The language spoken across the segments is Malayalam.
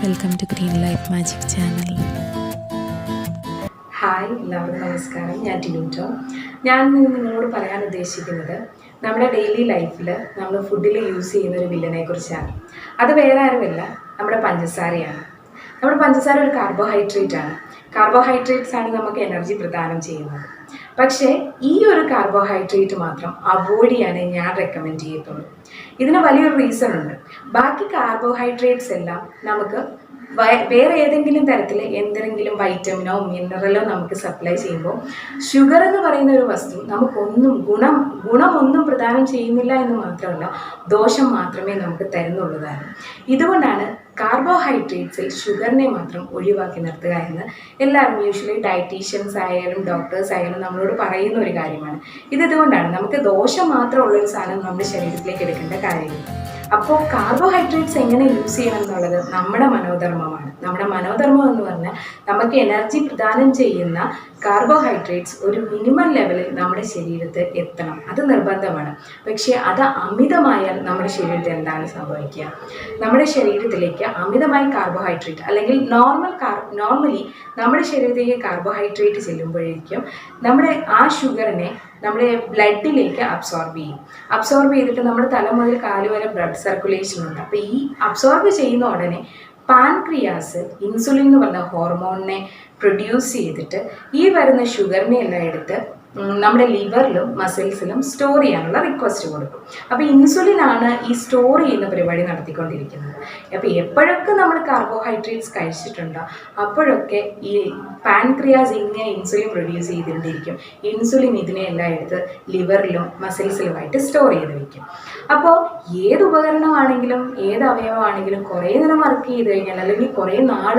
Welcome to Green Life Magic channel. Hi, എല്ലാവർക്കും നമസ്കാരം. ഞാൻ ടിനുട്ടോ. ഞാൻ നിങ്ങളോട് പറയാൻ ഉദ്ദേശിക്കുന്നത് നമ്മുടെ ഡെയിലി ലൈഫിൽ നമ്മൾ ഫുഡിൽ യൂസ് ചെയ്യുന്ന ഒരു വില്ലനെ കുറിച്ചാണ്. അത് വേറെ ആരുമല്ല, നമ്മുടെ പഞ്ചസാരയാണ്. നമ്മുടെ പഞ്ചസാര ഒരു കാർബോഹൈഡ്രേറ്റ് ആണ്. കാർബോഹൈഡ്രേറ്റ്സ് ആണ് നമുക്ക് എനർജി പ്രദാനം ചെയ്യുന്നത്. പക്ഷേ ഈ ഒരു കാർബോഹൈഡ്രേറ്റ് മാത്രം അവോയ്ഡ് ചെയ്യാനേ ഞാൻ റെക്കമെൻഡ് ചെയ്യത്തുള്ളൂ. ഇതിന് വലിയൊരു റീസൺ ഉണ്ട്. ബാക്കി കാർബോഹൈഡ്രേറ്റ്സ് എല്ലാം നമുക്ക് വേറെ ഏതെങ്കിലും തരത്തിൽ എന്തെങ്കിലും വൈറ്റമിനോ മിനറലോ നമുക്ക് സപ്ലൈ ചെയ്യുമ്പോൾ ഷുഗർ എന്ന് പറയുന്ന ഒരു വസ്തു നമുക്കൊന്നും ഗുണമൊന്നും പ്രദാനം ചെയ്യുന്നില്ല എന്ന് മാത്രമല്ല, ദോഷം മാത്രമേ നമുക്ക് തരുന്നുള്ളതാണ്. ഇതുകൊണ്ടാണ് കാർബോഹൈഡ്രേറ്റ്സിൽ ഷുഗറിനെ മാത്രം ഒഴിവാക്കി നിർത്തുക എന്ന് എല്ലാവരും യൂഷ്വലി ഡയറ്റീഷ്യൻസ് ആയാലും ഡോക്ടേഴ്സ് ആയാലും നമ്മളോട് പറയുന്ന ഒരു കാര്യമാണ്. ഇതുകൊണ്ടാണ് നമുക്ക് ദോഷം മാത്രമുള്ളൊരു സാധനം നമ്മുടെ ശരീരത്തിലേക്ക് എടുക്കേണ്ട കാര്യമില്ല. അപ്പോൾ കാർബോഹൈഡ്രേറ്റ്സ് എങ്ങനെ യൂസ് ചെയ്യണം എന്നുള്ളത് നമ്മുടെ മനോധർമ്മമാണ്. നമ്മുടെ മനോധർമ്മം എന്ന് പറഞ്ഞാൽ നമുക്ക് എനർജി പ്രദാനം ചെയ്യുന്ന കാർബോഹൈഡ്രേറ്റ്സ് ഒരു മിനിമം ലെവലിൽ നമ്മുടെ ശരീരത്തിൽ എത്തണം. അത് നിർബന്ധമാണ്. പക്ഷേ അത് അമിതമായാൽ നമ്മുടെ ശരീരത്തിൽ എന്താണ് സംഭവിക്കുക? നമ്മുടെ ശരീരത്തിലേക്ക് അമിതമായി കാർബോഹൈഡ്രേറ്റ് അല്ലെങ്കിൽ നോർമലി നമ്മുടെ ശരീരത്തിലേക്ക് കാർബോഹൈഡ്രേറ്റ് ചെല്ലുമ്പോഴേക്കും നമ്മുടെ ആ ഷുഗറിനെ നമ്മുടെ ബ്ലഡിലേക്ക് അബ്സോർബ് ചെയ്തിട്ട് നമ്മുടെ തല മുതൽ കാല് വരെ ബ്ലഡ് സർക്കുലേഷൻ ഉണ്ട്. അപ്പോൾ ഈ അബ്സോർബ് ചെയ്യുന്ന ഉടനെ പാൻക്രിയാസ് ഇൻസുലിൻ എന്ന് പറഞ്ഞ ഹോർമോണിനെ പ്രൊഡ്യൂസ് ചെയ്തിട്ട് ഈ വരുന്ന ഷുഗറിനെ എല്ലാം എടുത്ത് നമ്മുടെ ലിവറിലും മസിൽസിലും സ്റ്റോർ ചെയ്യാനുള്ള റിക്വസ്റ്റ് കൊടുക്കും. അപ്പോൾ ഇൻസുലിനാണ് ഈ സ്റ്റോർ ചെയ്യുന്ന പരിപാടി നടത്തിക്കൊണ്ടിരിക്കുന്നത്. അപ്പോൾ എപ്പോഴൊക്കെ നമ്മൾ കാർബോഹൈഡ്രേറ്റ്സ് കഴിച്ചിട്ടുണ്ടോ അപ്പോഴൊക്കെ ഈ പാൻക്രിയാസ് ഇങ്ങനെ ഇൻസുലിൻ പ്രൊഡ്യൂസ് ചെയ്തുകൊണ്ടിരിക്കും. ഇൻസുലിൻ ഇതിനെയെല്ലാം എടുത്ത് ലിവറിലും മസിൽസിലുമായിട്ട് സ്റ്റോർ ചെയ്ത് വയ്ക്കും. അപ്പോൾ ഏത് ഉപകരണമാണെങ്കിലും ഏത് അവയവമാണെങ്കിലും കുറേ നേരം വർക്ക് ചെയ്ത് കഴിഞ്ഞാൽ അല്ലെങ്കിൽ കുറേ നാൾ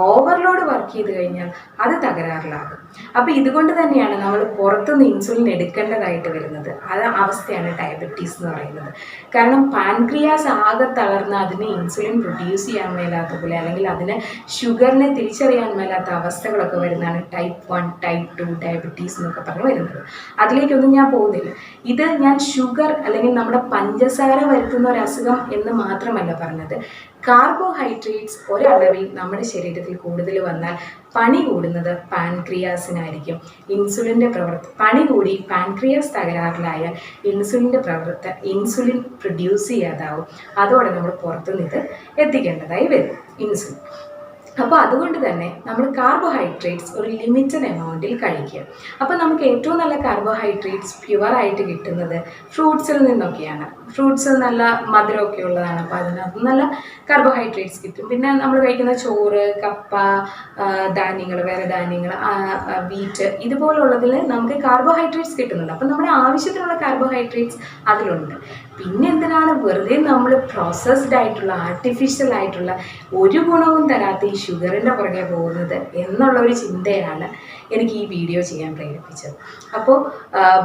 ഓവർലോഡ് വർക്ക് ചെയ്ത് കഴിഞ്ഞാൽ അത് തകരാറിലാകും. അപ്പോൾ ഇതുകൊണ്ട് തന്നെയാണ് നമ്മൾ പുറത്തുനിന്ന് ഇൻസുലിൻ എടുക്കേണ്ടതായിട്ട് വരുന്നത്. ആ അവസ്ഥയാണ് ഡയബറ്റീസ് എന്ന് പറയുന്നത്. കാരണം പാൻക്രിയാസ് ആകെ തളർന്ന് അതിന് ഇൻസുലിൻ പ്രൊഡ്യൂസ് ചെയ്യാൻ മേലാത്ത പോലെ അല്ലെങ്കിൽ അതിന് ഷുഗറിനെ തിരിച്ചറിയാൻ മേലാത്ത അവസ്ഥകളൊക്കെ വരുന്നതാണ് ടൈപ്പ് 1, ടൈപ്പ് 2 ഡയബറ്റീസ് എന്നൊക്കെ പറഞ്ഞ് വരുന്നത്. അതിലേക്കൊന്നും ഞാൻ പോകുന്നില്ല. ഇത് ഞാൻ ഷുഗർ അല്ലെങ്കിൽ നമ്മുടെ പഞ്ചസാര വരുത്തുന്ന ഒരു അസുഖം എന്ന് മാത്രമല്ല പറഞ്ഞത്. കാർബോഹൈഡ്രേറ്റ്സ് ഒരളവിൽ നമ്മുടെ ശരീരത്തിൽ കൂടുതൽ വന്നാൽ പണി കൂടുന്നത് പാൻക്രിയാസിനായിരിക്കും. ഇൻസുലിൻ്റെ പണി കൂടി പാൻക്രിയാസ് തകരാറിലായാൽ ഇൻസുലിൻ പ്രൊഡ്യൂസ് ചെയ്യാതാവും. അതോടെ നമ്മൾ പുറത്തുനിന്ന് ഇത് എത്തിക്കേണ്ടതായി വരും ഇൻസുലിൻ. അപ്പോൾ അതുകൊണ്ട് തന്നെ നമ്മൾ കാർബോഹൈഡ്രേറ്റ്സ് ഒരു ലിമിറ്റഡ് എമൗണ്ടിൽ കഴിക്കുക. അപ്പോൾ നമുക്ക് ഏറ്റവും നല്ല കാർബോഹൈഡ്രേറ്റ്സ് പ്യുവറായിട്ട് കിട്ടുന്നത് ഫ്രൂട്ട്സിൽ നിന്നൊക്കെയാണ്. ഫ്രൂട്ട്സ് നല്ല മധുരമൊക്കെ ഉള്ളതാണ്. അപ്പോൾ അതിനകത്ത് നല്ല കാർബോഹൈഡ്രേറ്റ്സ് കിട്ടും. പിന്നെ നമ്മൾ കഴിക്കുന്ന ചോറ്, കപ്പ, ധാന്യങ്ങൾ, വേറെ ധാന്യങ്ങൾ, വീറ്റ് ഇതുപോലുള്ളതിൽ നമുക്ക് കാർബോഹൈഡ്രേറ്റ്സ് കിട്ടുന്നുണ്ട്. അപ്പോൾ നമ്മുടെ ആവശ്യത്തിനുള്ള കാർബോഹൈഡ്രേറ്റ്സ് അതിലുണ്ട്. പിന്നെ എന്തിനാണ് വെറുതെ നമ്മൾ പ്രോസസ്ഡ് ആയിട്ടുള്ള ആർട്ടിഫിഷ്യൽ ആയിട്ടുള്ള ഒരു ഗുണവും തരാത്ത ഈ ഷുഗറിൻ്റെ പുറകെ പോകുന്നത് എന്നുള്ളൊരു ചിന്തയാണ് എനിക്ക് ഈ വീഡിയോ ചെയ്യാൻ പ്രേരിപ്പിച്ചത്. അപ്പോൾ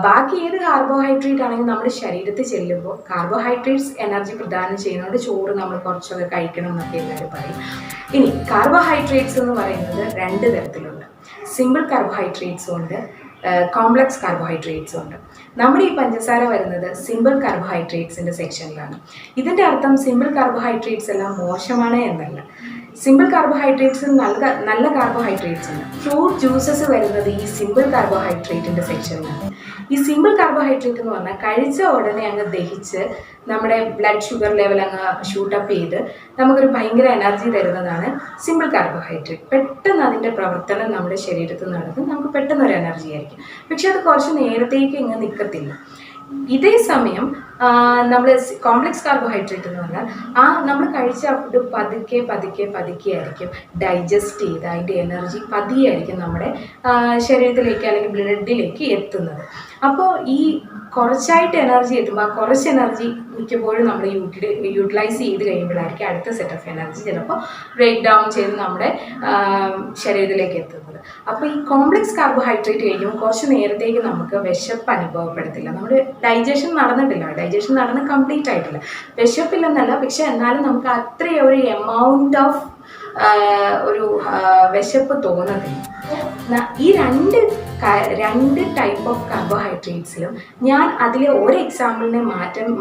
ബാക്കി ഏത് കാർബോഹൈഡ്രേറ്റ് ആണെങ്കിലും നമ്മുടെ ശരീരത്തിൽ ചെല്ലുമ്പോൾ കാർബോഹൈഡ്രേറ്റ്സ് എനർജി പ്രദാനം ചെയ്യുന്നതുകൊണ്ട് ചോറ് നമ്മൾ കുറച്ചൊക്കെ കഴിക്കണം എന്നൊക്കെ എല്ലാവരും പറയും. ഇനി കാർബോഹൈഡ്രേറ്റ്സ് എന്ന് പറയുന്നത് 2 തരത്തിലുണ്ട്. സിമ്പിൾ കാർബോഹൈഡ്രേറ്റ്സും ഉണ്ട്, കോംപ്ലക്സ് കാർബോഹൈഡ്രേറ്റ്സും ഉണ്ട്. നമ്മുടെ ഈ പഞ്ചസാര വരുന്നത് സിമ്പിൾ കാർബോഹൈഡ്രേറ്റ്സിൻ്റെ സെക്ഷനിലാണ്. ഇതിൻ്റെ അർത്ഥം സിമ്പിൾ കാർബോഹൈഡ്രേറ്റ്സ് എല്ലാം മോശമാണ് എന്നല്ല. സിമ്പിൾ കാർബോഹൈഡ്രേറ്റ്സ് നല്ല കാർബോഹൈഡ്രേറ്റ്സ് ഉണ്ട്. ഫ്രൂട്ട് ജ്യൂസസ് വരുന്നത് ഈ സിമ്പിൾ കാർബോഹൈഡ്രേറ്റിൻ്റെ സെക്ഷനിലാണ്. ഈ സിമ്പിൾ കാർബോഹൈഡ്രേറ്റ് എന്ന് പറഞ്ഞാൽ കഴിച്ച ഉടനെ അങ്ങ് ദഹിച്ച് നമ്മുടെ ബ്ലഡ് ഷുഗർ ലെവൽ അങ്ങ് ഷൂട്ടപ്പ് ചെയ്ത് നമുക്കൊരു ഭയങ്കര എനർജി തരുന്നതാണ് സിമ്പിൾ കാർബോഹൈഡ്രേറ്റ്. പെട്ടെന്ന് അതിൻ്റെ പ്രവർത്തനം നമ്മുടെ ശരീരത്തിൽ നടക്കും. നമുക്ക് പെട്ടെന്നൊരു എനർജി ആയിരിക്കും. പക്ഷെ അത് കുറച്ച് നേരത്തേക്ക് ഇങ്ങ് നിൽക്കത്തില്ല. ഇതേ സമയം നമ്മൾ കോംപ്ലക്സ് കാർബോഹൈഡ്രേറ്റ് എന്ന് പറഞ്ഞാൽ നമ്മൾ കഴിച്ച ഫുഡ് പതുക്കെ ആയിരിക്കും ഡൈജസ്റ്റ് ചെയ്ത് അതിൻ്റെ എനർജി പതിയായിരിക്കും നമ്മുടെ ശരീരത്തിലേക്ക് അല്ലെങ്കിൽ ബ്ലഡിലേക്ക് എത്തുന്നത്. അപ്പോൾ ഈ കുറച്ചായിട്ട് എനർജി എത്തുമ്പോൾ ആ കുറച്ച് എനർജി മിക്കപ്പോഴും നമ്മൾ യൂട്ടിലൈസ് ചെയ്ത് കഴിയുമ്പോഴായിരിക്കും അടുത്ത സെറ്റ് ഓഫ് എനർജി ചിലപ്പോൾ ബ്രേക്ക് ഡൗൺ ചെയ്ത് നമ്മുടെ ശരീരത്തിലേക്ക് എത്തുന്നത്. അപ്പോൾ ഈ കോംപ്ലക്സ് കാർബോഹൈഡ്രേറ്റ് കഴിക്കുമ്പോൾ കുറച്ച് നേരത്തേക്ക് നമുക്ക് വിശപ്പ് അനുഭവപ്പെടത്തില്ല. നമ്മുടെ ഡൈജഷൻ നടന്ന് കംപ്ലീറ്റ് ആയിട്ടില്ല. വിശപ്പില്ലെന്നല്ല, പക്ഷെ എന്നാലും നമുക്ക് അത്രയും ഒരു എമൗണ്ട് ഓഫ് ഒരു വിശപ്പ് തോന്നത്തില്ല. ഈ 2 രണ്ട് ടൈപ്പ് ഓഫ് കാർബോഹൈഡ്രേറ്റ്സിലും ഞാൻ അതിലെ ഒരു എക്സാമ്പിളിനെ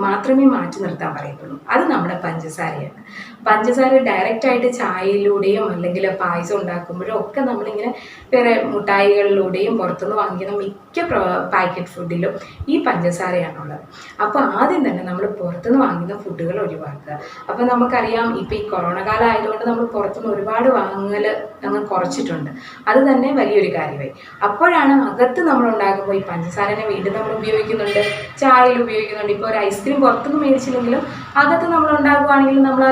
മാത്രമേ മാറ്റി നിർത്താൻ പറയത്തുള്ളൂ. അത് നമ്മുടെ പഞ്ചസാരയാണ്. പഞ്ചസാര ഡയറക്റ്റായിട്ട് ചായയിലൂടെയും അല്ലെങ്കിൽ പായസം ഉണ്ടാക്കുമ്പോഴും ഒക്കെ നമ്മളിങ്ങനെ വേറെ മുട്ടായികളിലൂടെയും പുറത്തുനിന്ന് വാങ്ങിക്കുന്ന മിക്ക പാക്കറ്റ് ഫുഡിലും ഈ പഞ്ചസാരയാണുള്ളത്. അപ്പോൾ ആദ്യം തന്നെ നമ്മൾ പുറത്തുനിന്ന് വാങ്ങുന്ന ഫുഡുകൾ ഒഴിവാക്കുക. അപ്പോൾ നമുക്കറിയാം, ഇപ്പോൾ ഈ കൊറോണ കാലം ആയതുകൊണ്ട് നമ്മൾ പുറത്തുനിന്ന് ഒരുപാട് വാങ്ങൽ അങ്ങ് കുറച്ചിട്ടുണ്ട്. അത് തന്നെ വലിയൊരു കാര്യമായി. അപ്പോഴാണ് അകത്ത് നമ്മൾ ഉണ്ടാക്കുമ്പോൾ ഈ പഞ്ചസാരനെ വീണ്ടും നമ്മൾ ഉപയോഗിക്കുന്നുണ്ട്, ചായയിൽ ഉപയോഗിക്കുന്നുണ്ട്. ഇപ്പോൾ ഒരു ഐസ്ക്രീം പുറത്തുനിന്ന് മേടിച്ചില്ലെങ്കിലും അകത്ത് നമ്മൾ ഉണ്ടാക്കുകയാണെങ്കിലും നമ്മൾ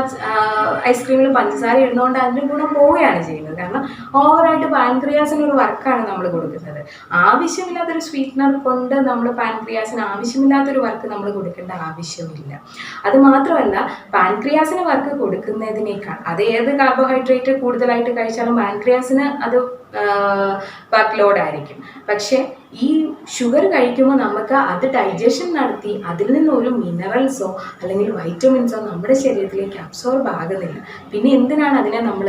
ഐസ്ക്രീമിൽ പഞ്ചസാര ഇടുന്നതുകൊണ്ട് അതിൻ്റെ ഗുണം പോവുകയാണ് ചെയ്യുന്നത്. കാരണം ഓവറായിട്ട് പാൻക്രിയാസിനൊരു വർക്കാണ് നമ്മൾ കൊടുക്കുന്നത്. ആവശ്യമില്ലാത്തൊരു സ്വീറ്റ്നർ കൊണ്ട് നമ്മൾ പാൻക്രിയാസിന് ആവശ്യമില്ലാത്തൊരു വർക്ക് നമ്മൾ കൊടുക്കേണ്ട ആവശ്യമില്ല. അതുമാത്രമല്ല, പാൻക്രിയാസിന് വർക്ക് കൊടുക്കുന്നതിനേക്കാൾ അത് ഏത് കാർബോഹൈഡ്രേറ്റ് കൂടുതലായിട്ട് കഴിച്ചാലും പാൻക്രിയാസിന് അത് വർക്ക് ലോഡായിരിക്കും. പക്ഷേ ഈ ഷുഗർ കഴിക്കുമ്പോൾ നമുക്ക് അത് ഡൈജഷൻ നടത്തി അതിൽ നിന്നൊരു മിനറൽസോ അല്ലെങ്കിൽ വൈറ്റമിൻസോ നമ്മുടെ ശരീരത്തിലേക്ക് അബ്സോർബ് ആകുന്നില്ല. പിന്നെ എന്തിനാണ് അതിനെ നമ്മൾ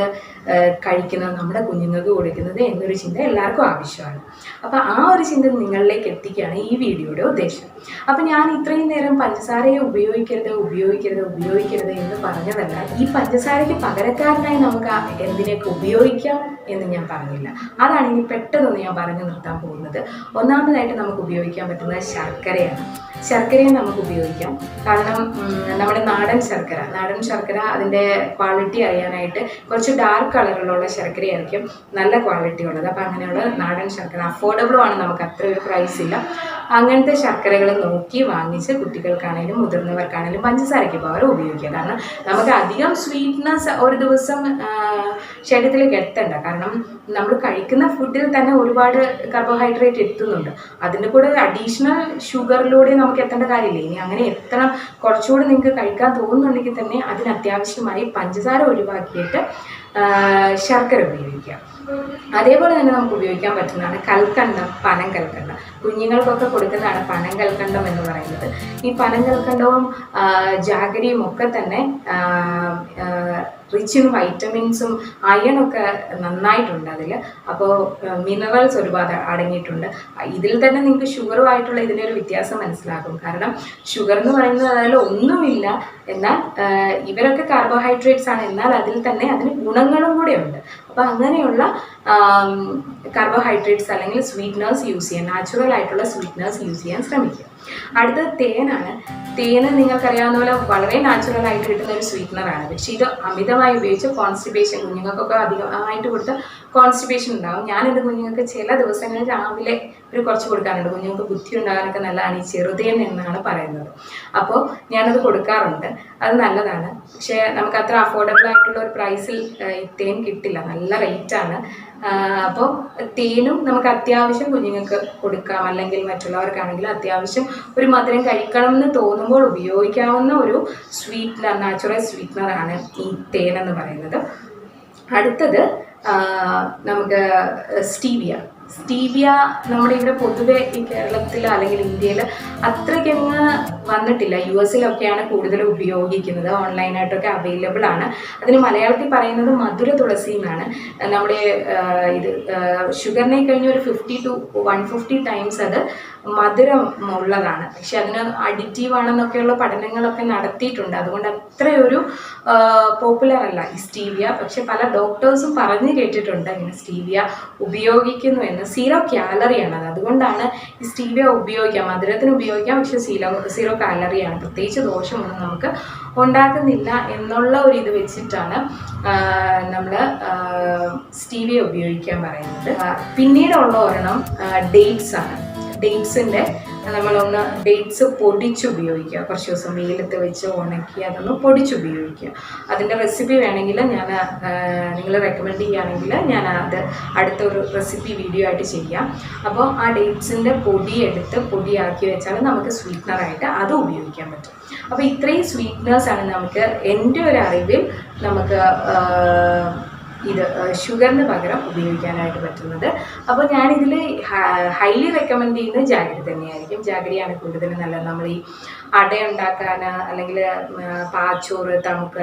കഴിക്കുന്നത്, നമ്മുടെ കുഞ്ഞുങ്ങൾക്ക് കൊടുക്കുന്നത് എന്നൊരു ചിന്ത എല്ലാവർക്കും ആവശ്യമാണ്. അപ്പോൾ ആ ഒരു ചിന്ത നിങ്ങളിലേക്ക് എത്തിക്കുകയാണ് ഈ വീഡിയോയുടെ ഉദ്ദേശം. അപ്പോൾ ഞാൻ ഇത്രയും നേരം പഞ്ചസാരയെ ഉപയോഗിക്കരുത് എന്ന് പറഞ്ഞതല്ല, ഈ പഞ്ചസാരയ്ക്ക് പകരക്കാരനായി നമുക്ക് എന്തിനൊക്കെ ഉപയോഗിക്കാം എന്ന് ഞാൻ പറഞ്ഞില്ല. അതാണ് ഇനി പെട്ടെന്ന് ഞാൻ പറഞ്ഞു നിർത്താൻ പോകുന്നത്. ഒന്നാമതായിട്ട് നമുക്ക് ഉപയോഗിക്കാൻ പറ്റുന്നത് ശർക്കരയാണ്. ശർക്കരയും നമുക്ക് ഉപയോഗിക്കാം. കാരണം നമ്മുടെ നാടൻ ശർക്കര അതിൻ്റെ ക്വാളിറ്റി അറിയാനായിട്ട് കുറച്ച് ഡാർക്ക് കളറിലുള്ള ശർക്കരയായിരിക്കും നല്ല ക്വാളിറ്റി ഉള്ളത്. അപ്പോൾ അങ്ങനെയുള്ള നാടൻ ശർക്കര അഫോർഡബിളും ആണ്, നമുക്ക് അത്ര ഒരു പ്രൈസ് ഇല്ല. അങ്ങനത്തെ ശർക്കരകൾ നോക്കി വാങ്ങിച്ച് കുട്ടികൾക്കാണെങ്കിലും മുതിർന്നവർക്കാണെങ്കിലും പഞ്ചസാരയ്ക്ക് പകരം ഉപയോഗിക്കുക. കാരണം നമുക്ക് അധികം സ്വീറ്റ്നസ് ഒരു ദിവസം ശരീരത്തിലേക്ക് എത്തണ്ട. കാരണം നമ്മൾ കഴിക്കുന്ന ഫുഡിൽ തന്നെ ഒരുപാട് കാർബോഹൈഡ്രേറ്റ് എത്തുന്നുണ്ട്. അതിൻ്റെ കൂടെ അഡീഷണൽ ഷുഗറിലൂടെ നമുക്ക് എത്തേണ്ട കാര്യമില്ല. ഇനി അങ്ങനെ എത്തണം, കുറച്ചുകൂടി നിങ്ങൾക്ക് കഴിക്കാൻ തോന്നുന്നുണ്ടെങ്കിൽ തന്നെ അതിന് അത്യാവശ്യമായി പഞ്ചസാര ഒഴിവാക്കിയിട്ട് ശർക്കര ഉപയോഗിക്കുക. അതേപോലെ തന്നെ നമുക്ക് ഉപയോഗിക്കാൻ പറ്റുന്നതാണ് കൽക്കണ്ടം, പനം കൽക്കണ്ടം. കുഞ്ഞുങ്ങൾക്കൊക്കെ കൊടുക്കുന്നതാണ് പനം കൽക്കണ്ടം എന്ന് പറയുന്നത്. ഈ പനം കൽക്കണ്ടവും ജാഗരിയും ഒക്കെ തന്നെ റിച്ച് ഇൻ വൈറ്റമിൻസും അയണൊക്കെ നന്നായിട്ടുണ്ട് അതിൽ. അപ്പോൾ മിനറൽസ് ഒരുപാട് അടങ്ങിയിട്ടുണ്ട്. ഇതിൽ തന്നെ നിങ്ങൾക്ക് ഷുഗറുമായിട്ടുള്ള ഇതിനൊരു വ്യത്യാസം മനസ്സിലാകും. കാരണം ഷുഗർ എന്ന് പറയുന്നത് അതിൽ ഒന്നുമില്ല, എന്നാൽ ഇവരൊക്കെ കാർബോഹൈഡ്രേറ്റ്സ് ആണ്, എന്നാൽ അതിൽ തന്നെ അതിന് ഗുണങ്ങളും കൂടെ ഉണ്ട്. അപ്പോൾ അങ്ങനെയുള്ള കാർബോഹൈഡ്രേറ്റ്സ് അല്ലെങ്കിൽ സ്വീറ്റ്നേഴ്സ് യൂസ് ചെയ്യാൻ, നാച്ചുറൽ ആയിട്ടുള്ള സ്വീറ്റ്നേഴ്സ് യൂസ് ചെയ്യാൻ ശ്രമിക്കുക. അടുത്തത് തേനാണ്. തേന് നിങ്ങൾക്കറിയാവുന്ന പോലെ വളരെ നാച്ചുറൽ ആയിട്ട് കിട്ടുന്ന ഒരു സ്വീറ്റ്നറാണ്. പക്ഷേ ഇത് അമിതമായി ഉപയോഗിച്ച് കോൺസ്റ്റിപ്പേഷൻ, കുഞ്ഞുങ്ങൾക്കൊക്കെ അധികമായിട്ട് കൊടുത്ത് കോൺസ്റ്റിപ്പേഷൻ ഉണ്ടാകും. ഞാൻ എൻ്റെ കുഞ്ഞുങ്ങൾക്ക് ചില ദിവസങ്ങളിൽ രാവിലെ ഒരു കുറച്ച് കൊടുക്കാറുണ്ട്. കുഞ്ഞുങ്ങൾക്ക് ബുദ്ധി ഉണ്ടാകാനൊക്കെ നല്ലതാണ് ഈ ചെറുതേൻ എന്നാണ് പറയുന്നത്. അപ്പോൾ ഞാനത് കൊടുക്കാറുണ്ട്. അത് നല്ലതാണ്. പക്ഷേ നമുക്ക് അത്ര അഫോർഡബിൾ ആയിട്ടുള്ള ഒരു പ്രൈസിൽ ഈ തേൻ കിട്ടില്ല, നല്ല റേറ്റാണ്. അപ്പോൾ തേനും നമുക്ക് അത്യാവശ്യം കുഞ്ഞുങ്ങൾക്ക് കൊടുക്കാം, അല്ലെങ്കിൽ മറ്റുള്ളവർക്കാണെങ്കിലും അത്യാവശ്യം ഒരു മധുരം കഴിക്കണം എന്ന് തോന്നുമ്പോൾ ഉപയോഗിക്കാവുന്ന ഒരു സ്വീറ്റ്നർ, നാച്ചുറൽ സ്വീറ്റ്നറാണ് ഈ തേൻ എന്ന് പറയുന്നത്. അടുത്തത് നമുക്ക് സ്റ്റീവിയ നമ്മുടെ ഇവിടെ പൊതുവെ ഈ കേരളത്തിൽ അല്ലെങ്കിൽ ഇന്ത്യയിൽ അത്രയ്ക്കങ്ങ് വന്നിട്ടില്ല. US-ലൊക്കെയാണ് കൂടുതൽ ഉപയോഗിക്കുന്നത്, ഓൺലൈനായിട്ടൊക്കെ അവൈലബിൾ ആണ്. അതിന് മലയാളത്തിൽ പറയുന്നത് മധുര തുളസി എന്നാണ്. നമ്മുടെ ഇത് ഷുഗറിനെ കഴിഞ്ഞ് ഒരു 50 to 150 ടൈംസ് അത് മധുരം ഉള്ളതാണ്. പക്ഷെ അതിന് അഡിക്റ്റീവ് ആണെന്നൊക്കെയുള്ള പഠനങ്ങളൊക്കെ നടത്തിയിട്ടുണ്ട്. അതുകൊണ്ട് അത്രയൊരു പോപ്പുലർ അല്ല ഈ സ്റ്റീവിയ. പക്ഷെ പല ഡോക്ടേഴ്സും പറഞ്ഞു കേട്ടിട്ടുണ്ട് ഇങ്ങനെ സ്റ്റീവിയ ഉപയോഗിക്കുന്നു എന്ന്. 0 കാലറിയാണ് അത്. അതുകൊണ്ടാണ് ഈ സ്റ്റീവിയ ഉപയോഗിക്കാം, മധുരത്തിന് ഉപയോഗിക്കാം, പക്ഷെ 0 കാലറിയാണ്. പ്രത്യേകിച്ച് ദോഷമൊന്നും നമുക്ക് ഉണ്ടാക്കുന്നില്ല എന്നുള്ള ഒരു ഇത് വെച്ചിട്ടാണ് നമ്മൾ സ്റ്റീവിയ ഉപയോഗിക്കാൻ പറയുന്നത്. പിന്നീടുള്ള ഒരെണ്ണം ഡേറ്റ്സ് ആണ്. ഡേറ്റ്സിൻ്റെ നമ്മളൊന്ന് ഡേറ്റ്സ് പൊടിച്ചുപയോഗിക്കുക. കുറച്ച് ദിവസം വെയിലത്ത് വെച്ച് ഉണക്കി അതൊന്ന് പൊടിച്ചുപയോഗിക്കുക. അതിൻ്റെ റെസിപ്പി വേണമെങ്കിൽ ഞാൻ നിങ്ങൾ റെക്കമെൻഡ് ചെയ്യുകയാണെങ്കിൽ ഞാൻ അത് അടുത്തൊരു റെസിപ്പി വീഡിയോ ആയിട്ട് ചെയ്യാം. അപ്പോൾ ആ ഡേറ്റ്സിൻ്റെ പൊടിയെടുത്ത് പൊടിയാക്കി വെച്ചാൽ നമുക്ക് സ്വീറ്റ്നറായിട്ട് അത് ഉപയോഗിക്കാൻ പറ്റും. അപ്പോൾ ഇത്രയും സ്വീറ്റ്നേഴ്സാണ് നമുക്ക് എൻ്റെ ഒരു അറിവിൽ നമുക്ക് ഇത് ഷുഗറിന് പകരം ഉപയോഗിക്കാനായിട്ട് പറ്റുന്നത്. അപ്പോൾ ഞാനിതിൽ ഹൈലി റെക്കമെൻഡ് ചെയ്യുന്നത് ജാഗരി തന്നെയായിരിക്കും. ജാഗരിയാണ് കൂടുതൽ നല്ലത്. നമ്മൾ ഈ അട ഉണ്ടാക്കാൻ അല്ലെങ്കിൽ പാച്ചോറ്, തമുക്ക്,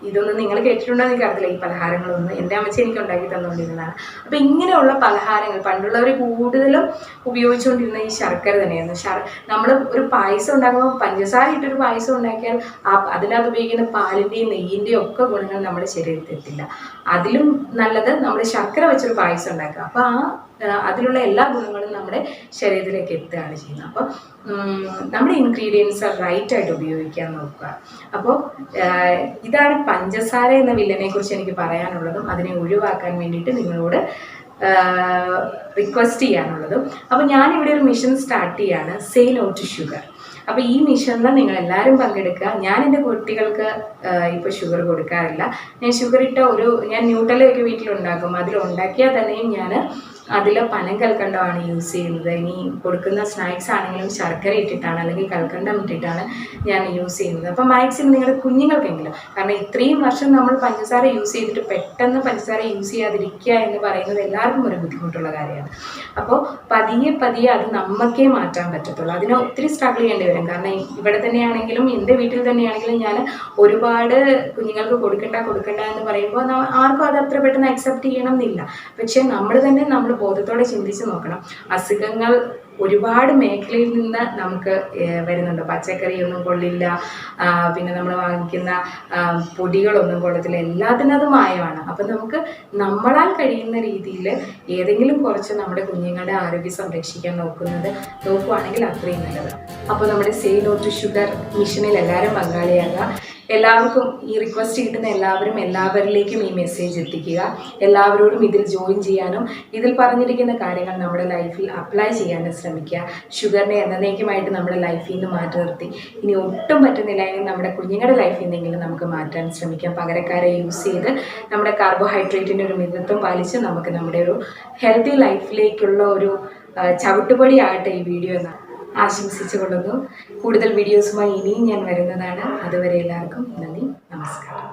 ഇതൊന്നും നിങ്ങൾ കേട്ടിട്ടുണ്ടോ എന്ന് എനിക്കറിയില്ല. ഈ പലഹാരങ്ങളൊന്നും എൻ്റെ അമ്മച്ചി എനിക്ക് ഉണ്ടാക്കി തന്നുകൊണ്ടിരുന്നതാണ്. അപ്പോൾ ഇങ്ങനെയുള്ള പലഹാരങ്ങൾ പണ്ടുള്ളവർ കൂടുതലും ഉപയോഗിച്ചുകൊണ്ടിരുന്ന ഈ ശർക്കര തന്നെയായിരുന്നു. നമ്മൾ ഒരു പായസം ഉണ്ടാക്കുമ്പോൾ പഞ്ചസാര ഇട്ടൊരു പായസം ഉണ്ടാക്കിയാൽ അതിനകത്ത് ഉപയോഗിക്കുന്ന പാലിൻ്റെയും നെയ്യിൻ്റെയും ഒക്കെ ഗുണങ്ങൾ നമ്മുടെ ശരീരത്തിൽ എത്തില്ല. അതിലും നല്ലത് നമ്മൾ ശർക്കര വെച്ചൊരു പായസം ഉണ്ടാക്കുക. അപ്പോൾ അതിലുള്ള എല്ലാ ഗുണങ്ങളും നമ്മുടെ ശരീരത്തിലേക്ക് എത്തുകയാണ് ചെയ്യുന്നത്. അപ്പോൾ നമ്മുടെ ഇൻഗ്രീഡിയൻസ് റൈറ്റായിട്ട് ഉപയോഗിക്കാൻ നോക്കുക. അപ്പോൾ ഇതാണ് പഞ്ചസാര എന്ന വില്ലനെ കുറിച്ച് എനിക്ക് പറയാനുള്ളതും അതിനെ ഒഴിവാക്കാൻ വേണ്ടിയിട്ട് നിങ്ങളോട് റിക്വസ്റ്റ് ചെയ്യാനുള്ളതും. അപ്പോൾ ഞാനിവിടെ ഒരു മിഷൻ സ്റ്റാർട്ട് ചെയ്യാണ്, സേ നോ ടു ഷുഗർ. അപ്പോൾ ഈ മിഷനിൽ നിങ്ങൾ എല്ലാവരും പങ്കെടുക്കുക. ഞാൻ എൻ്റെ കുട്ടികൾക്ക് ഇപ്പോൾ ഷുഗർ കൊടുക്കാറില്ല. ഞാൻ ഷുഗർ ഇട്ട ഞാൻ ന്യൂട്ടലൊക്കെ വീട്ടിലുണ്ടാക്കും. അതിലുണ്ടാക്കിയാൽ തന്നെയും ഞാൻ അതിൽ പനം കൽക്കണ്ടമാണ് യൂസ് ചെയ്യുന്നത്. ഇനി കൊടുക്കുന്ന സ്നാക്സ് ആണെങ്കിലും ശർക്കര ഇട്ടിട്ടാണ് അല്ലെങ്കിൽ കൽക്കണ്ടം ഇട്ടിട്ടാണ് ഞാൻ യൂസ് ചെയ്യുന്നത്. അപ്പോൾ മാക്സിമം നിങ്ങളുടെ കുഞ്ഞുങ്ങൾക്കെങ്കിലും, കാരണം ഇത്രയും വർഷം നമ്മൾ പഞ്ചസാര യൂസ് ചെയ്തിട്ട് പെട്ടെന്ന് പഞ്ചസാര യൂസ് ചെയ്യാതിരിക്കുക എന്ന് പറയുന്നത് എല്ലാവർക്കും ഒരു ബുദ്ധിമുട്ടുള്ള കാര്യമാണ്. അപ്പോൾ പതിയെ പതിയെ അത് നമുക്കേ മാറ്റാൻ പറ്റത്തുള്ളൂ. അതിന് ഒത്തിരി സ്ട്രഗിൾ ചെയ്യേണ്ടി വരും. കാരണം ഇവിടെ തന്നെയാണെങ്കിലും എൻ്റെ വീട്ടിൽ തന്നെയാണെങ്കിലും ഞാൻ ഒരുപാട് കുഞ്ഞുങ്ങൾക്ക് കൊടുക്കണ്ട എന്ന് പറയുമ്പോൾ ആർക്കും അത് അത്ര പെട്ടെന്ന് അക്സെപ്റ്റ് ചെയ്യണം എന്നില്ല. പക്ഷേ നമ്മൾ ബോധത്തോടെ ചിന്തിച്ച് നോക്കണം. അസുഖങ്ങൾ ഒരുപാട് മേഖലയിൽ നിന്ന് നമുക്ക് വരുന്നുണ്ട്. പച്ചക്കറിയൊന്നും കൊള്ളില്ല, പിന്നെ നമ്മൾ വാങ്ങിക്കുന്ന പൊടികളൊന്നും കൊള്ളത്തില്ല, എല്ലാത്തിനതും മായമാണ്. അപ്പം നമുക്ക് നമ്മളാൽ കഴിയുന്ന രീതിയിൽ ഏതെങ്കിലും കുറച്ച് നമ്മുടെ കുഞ്ഞുങ്ങളുടെ ആരോഗ്യം സംരക്ഷിക്കാൻ നോക്കുവാണെങ്കിൽ അത്രയും നല്ലത്. അപ്പോൾ നമ്മുടെ സേ നോ ടു ഷുഗർ മിഷനിൽ എല്ലാവരും പങ്കാളിയാകുക. എല്ലാവർക്കും ഈ റിക്വസ്റ്റ് കിട്ടുന്ന എല്ലാവരിലേക്കും ഈ മെസ്സേജ് എത്തിക്കുക. എല്ലാവരോടും ഇതിൽ ജോയിൻ ചെയ്യാനും ഇതിൽ പറഞ്ഞിരിക്കുന്ന കാര്യങ്ങൾ നമ്മുടെ ലൈഫിൽ അപ്ലൈ ചെയ്യാനും ശ്രമിക്കുക. ഷുഗറിനെ എന്നേക്കുമായിട്ട് നമ്മുടെ ലൈഫിൽ നിന്ന് മാറ്റി നിർത്തി ഇനി ഒട്ടും പറ്റുന്നില്ല എങ്കിൽ നമ്മുടെ കുഞ്ഞുങ്ങളുടെ ലൈഫിൽ നിന്നെങ്കിലും നമുക്ക് മാറ്റാൻ ശ്രമിക്കാം. പകരക്കാരെ യൂസ് ചെയ്ത് നമ്മുടെ കാർബോഹൈഡ്രേറ്റിൻ്റെ ഒരു മിതത്വം പാലിച്ച് നമുക്ക് നമ്മുടെ ഒരു ഹെൽത്തി ലൈഫിലേക്കുള്ള ഒരു ചവിട്ടുപടി ആകട്ടെ ഈ വീഡിയോ എന്ന് ആശംസിച്ചുകൊള്ളുന്നു. കൂടുതൽ വീഡിയോസുമായി ഇനിയും ഞാൻ വരുന്നതാണ്. അതുവരെ എല്ലാവർക്കും നന്ദി, നമസ്കാരം.